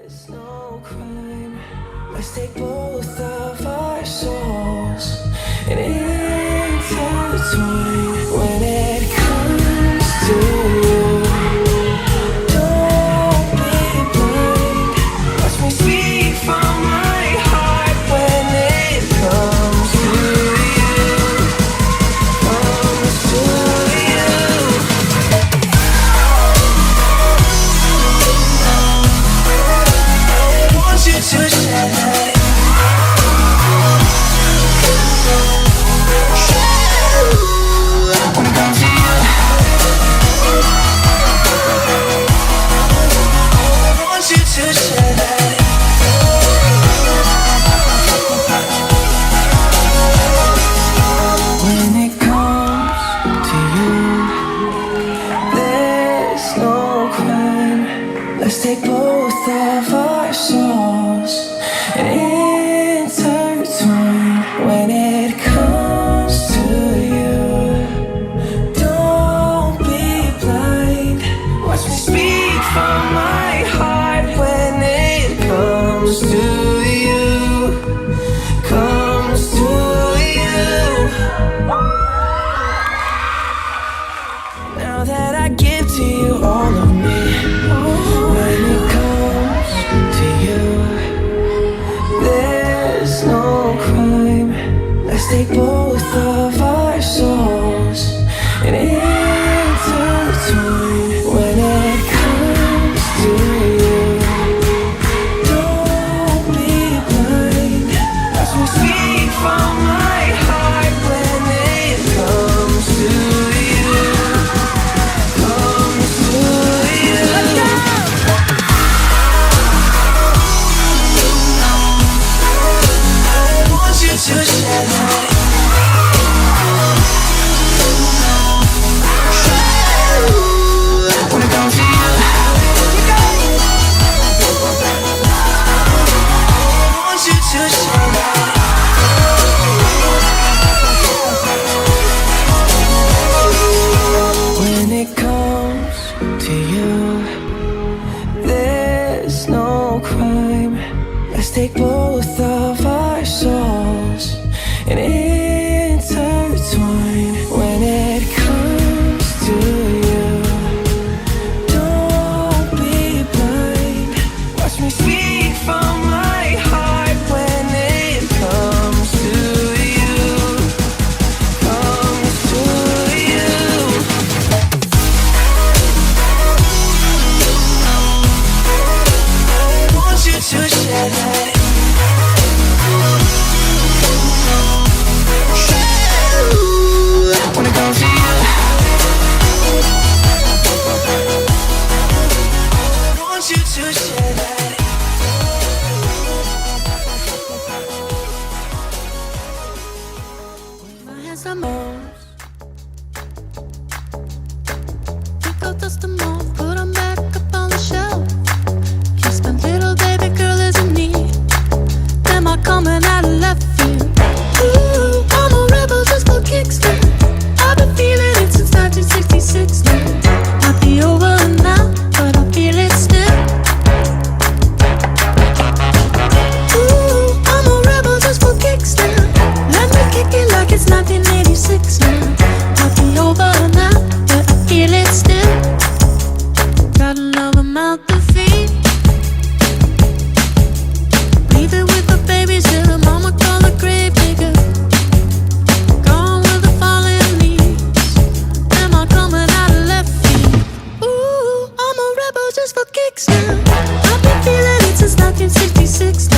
There's no crime. Let's take both of our souls and intertwine when it comes to you. Don't be blind. Watch me speak from my heart when it comes to you. Comes to you. I want you to share. When it comes to you, I want you to share that. When it comes to you, there's no crime. Let's take both of our souls and intertwine when it comes to you. Don't be blind. Watch me speak from my heart when it comes to you. Comes to you. Now that I give to you all of me, when it comes to you, there's no crime. Let's take both of our souls and intertwine when it comes to you. Don't be blind. Watch me speak from my heart when it comes to you. Comes to you. I want you to share that. When it comes to you, I want you to share that. When it comes to you, there's no crime. Let's take both of our souls and intertwine when it comes to you. Don't be blind. Watch me speak from my heart when it comes to you. Comes to you. I want you to share that. When it comes to you, I want you to share that. My hands are moles. Pick out dust them all, put them back up on the shelf. Kiss my little baby girl is in need. Am I coming out of left field? Ooh, I'm a rebel just for kicks now. I've been feeling it since 1966 now. Might be over now, but I feel it still. Ooh, I'm a rebel just for kicks now. Let me kick it like it's 1986 now. Might be over now, but I feel it still. Got another mouth to feed. Leaving with the babies till the mama call the grave digger. Gone with the falling leaves. Am I coming out of left field? Ooh, I'm a rebel just for kicks now. I've been feeling it since 1966